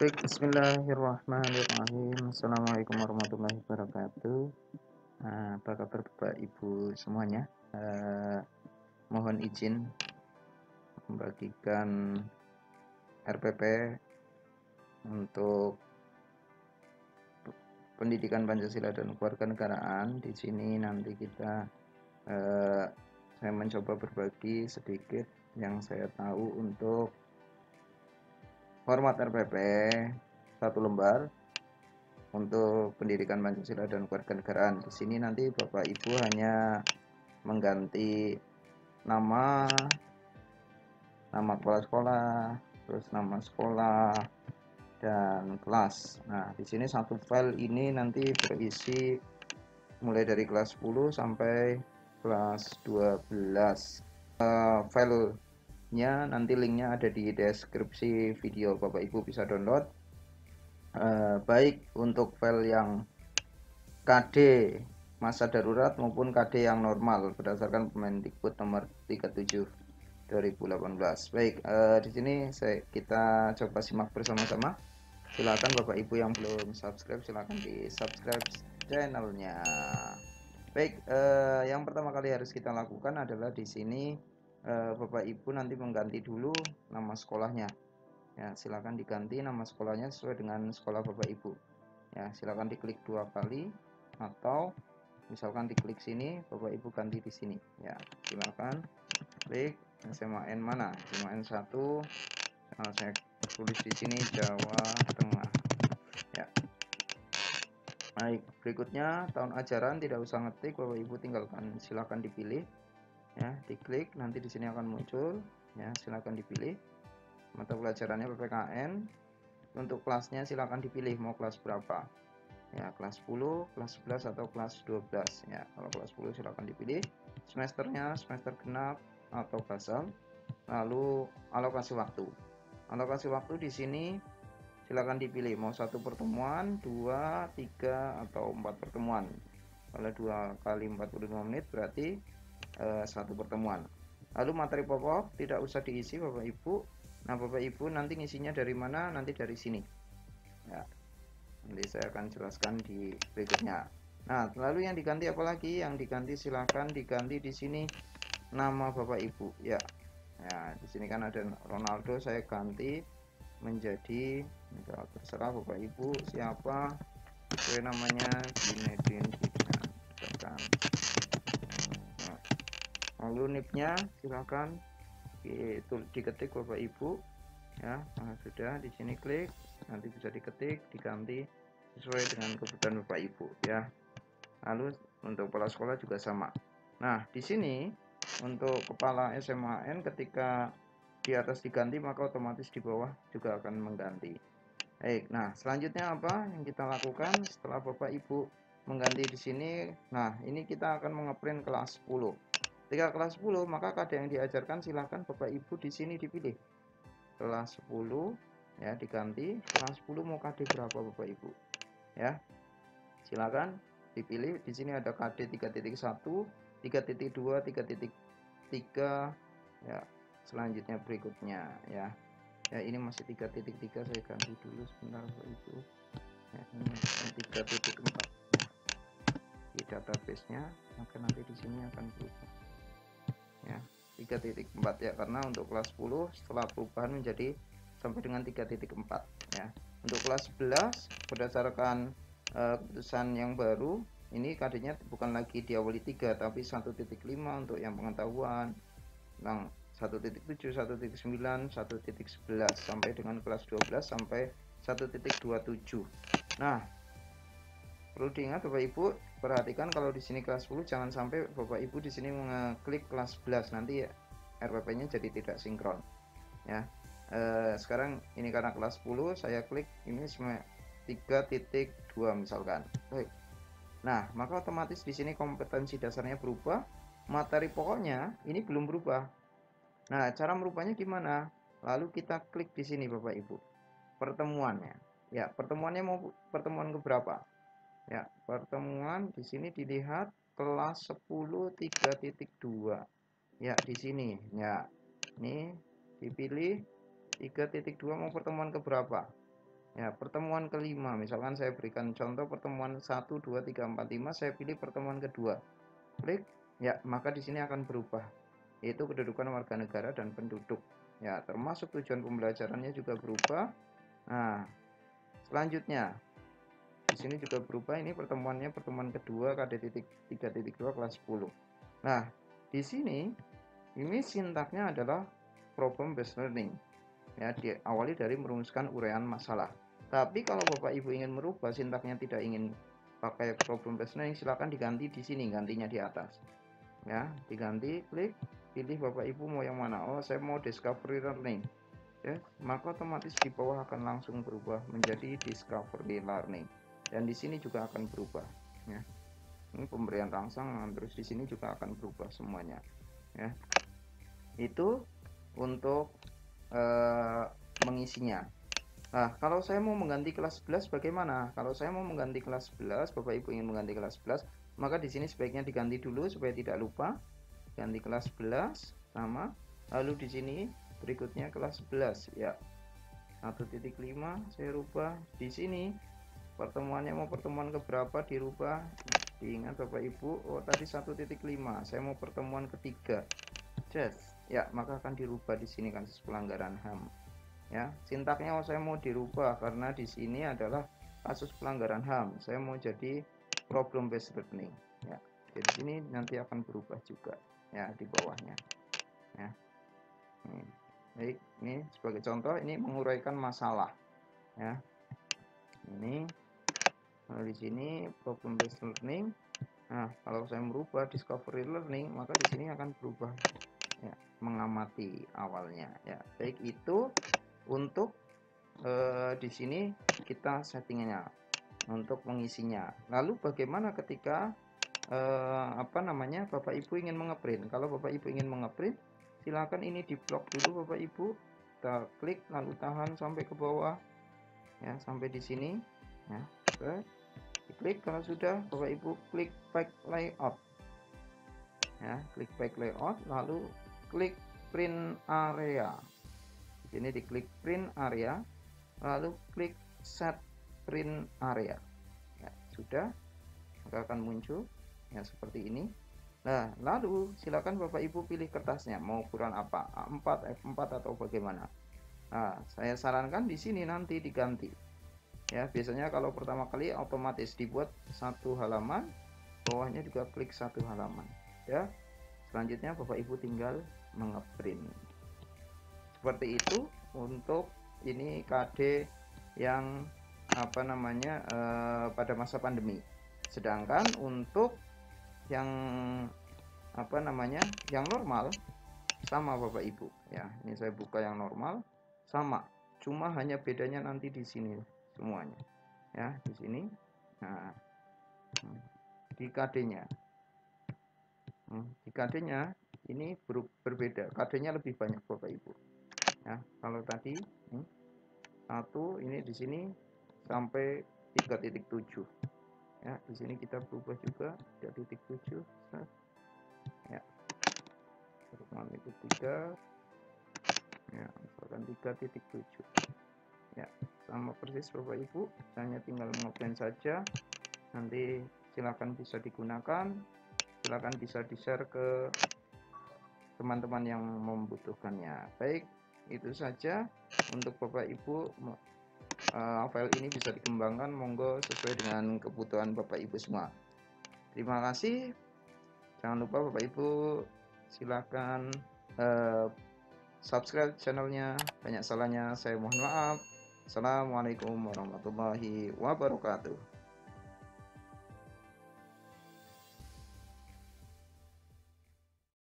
Baik, bismillahirrahmanirrahim. Assalamualaikum warahmatullahi wabarakatuh. Apa kabar Bapak Ibu semuanya? Mohon izin membagikan RPP untuk pendidikan Pancasila dan kewarganegaraan. Di sini nanti saya mencoba berbagi sedikit yang saya tahu untuk format RPP 1 lembar untuk pendidikan Pancasila dan kewarganegaraan. Di sini nanti Bapak Ibu hanya mengganti nama kepala sekolah, terus nama sekolah dan kelas. Nah, di sini satu file ini nanti berisi mulai dari kelas 10 sampai kelas 12. Filenya nanti linknya ada di deskripsi video, Bapak Ibu bisa download. Baik untuk file yang KD masa darurat maupun KD yang normal berdasarkan Permendikbud nomor 37 2018. Baik, di sini kita coba simak bersama-sama. Silakan Bapak Ibu yang belum subscribe, silakan di subscribe channelnya. Baik, yang pertama kali harus kita lakukan adalah di sini Bapak Ibu nanti mengganti dulu nama sekolahnya. Ya, silakan diganti nama sekolahnya sesuai dengan sekolah Bapak Ibu. Ya, silakan diklik 2 kali atau misalkan diklik sini, Bapak Ibu ganti di sini. Ya, silakan klik SMAN mana? SMAN 1. Nah, saya tulis di sini Jawa Tengah. Ya. Baik, berikutnya tahun ajaran tidak usah ngetik, Bapak Ibu tinggalkan, silakan dipilih. Ya, diklik nanti di sini akan muncul. Ya, silakan dipilih. Mata pelajarannya PPKN. Untuk kelasnya silakan dipilih mau kelas berapa. Ya, kelas 10, kelas 11 atau kelas 12. Ya, kalau kelas 10 silakan dipilih. Semesternya semester genap atau basal. Lalu alokasi waktu. Alokasi waktu di sini silakan dipilih mau 1 pertemuan, 2, 3 atau 4 pertemuan. Kalau 2 kali 45 menit berarti 1 pertemuan. Lalu materi pokok tidak usah diisi Bapak Ibu. Nah, Bapak Ibu nanti ngisinya dari mana? Nanti dari sini. Ya. Nanti saya akan jelaskan di berikutnya. Nah, lalu yang diganti apa lagi? Yang diganti silakan diganti di sini nama Bapak Ibu. Ya. Nah, di sini kan ada Ronaldo, saya ganti menjadi terserah Bapak Ibu siapa sesuai namanya Zinedine Zidane. Misalkan. Nah, lalu NIP-nya silakan itu diketik Bapak Ibu. Ya, nah, sudah di sini klik, nanti bisa diketik, diganti sesuai dengan kebutuhan Bapak Ibu ya. Lalu untuk kepala sekolah juga sama. Nah, di sini untuk kepala SMAN ketika di atas diganti maka otomatis di bawah juga akan mengganti. Baik, nah selanjutnya apa yang kita lakukan setelah Bapak Ibu mengganti di sini? Nah, ini kita akan mengeprint kelas 10. Ketika kelas 10 maka KD yang diajarkan silahkan Bapak Ibu di sini dipilih. Kelas 10 ya diganti, kelas 10 mau KD berapa Bapak Ibu ya, silakan dipilih. Di sini ada KD 3.1, 3.2, 3.3 ya. Selanjutnya berikutnya ya ini masih 3.3, saya ganti dulu sebentar Bapak Ibu ya, ini 3.4 ya. Di database nya maka nanti di sini akan berubah ya 3.4 ya, karena untuk kelas 10 setelah perubahan menjadi sampai dengan 3.4 ya. Untuk kelas 11 berdasarkan keputusan yang baru ini KD-nya bukan lagi diawali 3 tapi 1.5 untuk yang pengetahuan tentang 1.7, 1.9, 1.11 sampai dengan kelas 12 sampai 1.27. Nah, perlu diingat Bapak Ibu, perhatikan kalau di sini kelas 10 jangan sampai Bapak Ibu di sini mengeklik kelas 11 nanti RPP-nya jadi tidak sinkron. Ya. Sekarang ini karena kelas 10 saya klik ini 3.2 misalkan. Baik. Nah, maka otomatis di sini kompetensi dasarnya berubah, materi pokoknya ini belum berubah. Nah, cara merubahnya gimana? Lalu kita klik di sini Bapak Ibu. Pertemuannya. Ya, pertemuannya mau pertemuan ke berapa? Ya, pertemuan di sini dilihat kelas 10 3.2. Ya, di sini. Ya. Ini dipilih 3.2 mau pertemuan ke berapa? Ya, pertemuan kelima, misalkan saya berikan contoh pertemuan 1, 2, 3, 4, 5, saya pilih pertemuan kedua. Klik, ya, maka di sini akan berubah, yaitu kedudukan warga negara dan penduduk. Ya, termasuk tujuan pembelajarannya juga berubah. Nah, selanjutnya di sini juga berubah, ini pertemuannya pertemuan kedua KD 3.2 kelas 10. Nah, di sini ini sintaknya adalah problem based learning. Ya, diawali dari merumuskan uraian masalah. Tapi kalau Bapak Ibu ingin merubah sintaknya, tidak ingin pakai problem based learning, silakan diganti di sini, gantinya di atas. Ya, diganti, klik, pilih Bapak Ibu mau yang mana. Oh, saya mau discovery learning. Ya, maka otomatis di bawah akan langsung berubah menjadi discovery learning. Dan di sini juga akan berubah. Ya, ini pemberian rangsangan, terus di sini juga akan berubah semuanya. Ya, itu untuk mengisinya. Nah, kalau saya mau mengganti kelas 11 bagaimana? Kalau saya mau mengganti kelas 11, Bapak Ibu ingin mengganti kelas 11, maka di sini sebaiknya diganti dulu supaya tidak lupa. Ganti kelas 11 sama. Lalu di sini berikutnya kelas 11 ya. 1.5 saya rubah di sini. Pertemuannya mau pertemuan keberapa dirubah. Diingat Bapak Ibu, oh tadi 1.5, saya mau pertemuan ketiga. Just ya, maka akan dirubah di sini kasus pelanggaran HAM. Ya, sintaknya saya mau dirubah karena di sini adalah kasus pelanggaran HAM. Saya mau jadi problem based learning. Ya, jadi sini nanti akan berubah juga. Ya, di bawahnya. Ya, ini. Baik, ini sebagai contoh, ini menguraikan masalah. Ya, ini. Nah, di sini problem based learning. Nah, kalau saya merubah discovery learning, maka di sini akan berubah. Ya, mengamati awalnya. Ya, baik itu untuk di sini kita settingnya untuk mengisinya. Lalu bagaimana ketika Bapak Ibu ingin mengeprint? Kalau Bapak Ibu ingin mengeprint, silakan ini diblok dulu Bapak Ibu. Kita klik lalu tahan sampai ke bawah. Ya, sampai di sini. Ya, oke. Diklik kalau sudah Bapak Ibu klik back layout. Ya, klik back layout lalu klik print area. Di sini diklik print area. Lalu klik set print area. Ya, sudah, maka akan muncul ya seperti ini. Nah, lalu silakan Bapak Ibu pilih kertasnya mau ukuran apa, A4, F4 atau bagaimana. Nah, saya sarankan di sini nanti diganti. Ya, biasanya kalau pertama kali otomatis dibuat satu halaman, bawahnya juga klik satu halaman. Ya, selanjutnya Bapak Ibu tinggal mengeprint. Seperti itu untuk ini KD yang pada masa pandemi. Sedangkan untuk yang yang normal sama Bapak Ibu ya. Ini saya buka yang normal sama. Cuma hanya bedanya nanti di sini semuanya. Ya, di sini. Nah, di KD-nya. Di KD-nya ini berbeda. KD-nya lebih banyak Bapak Ibu. Ya, kalau tadi satu ini di sini sampai 3.7. Ya, di sini kita berubah juga 3.7. Ya, pertemuan itu 3. Ya, misalkan 3.7. Ya, sama persis Bapak Ibu, hanya tinggal mengopen saja. Nanti silakan bisa digunakan, silakan bisa di-share ke teman-teman yang membutuhkannya. Baik, itu saja untuk Bapak Ibu. File ini bisa dikembangkan monggo sesuai dengan kebutuhan Bapak Ibu semua. Terima kasih. Jangan lupa Bapak Ibu silakan subscribe channelnya. Banyak salahnya saya mohon maaf. Assalamualaikum warahmatullahi wabarakatuh.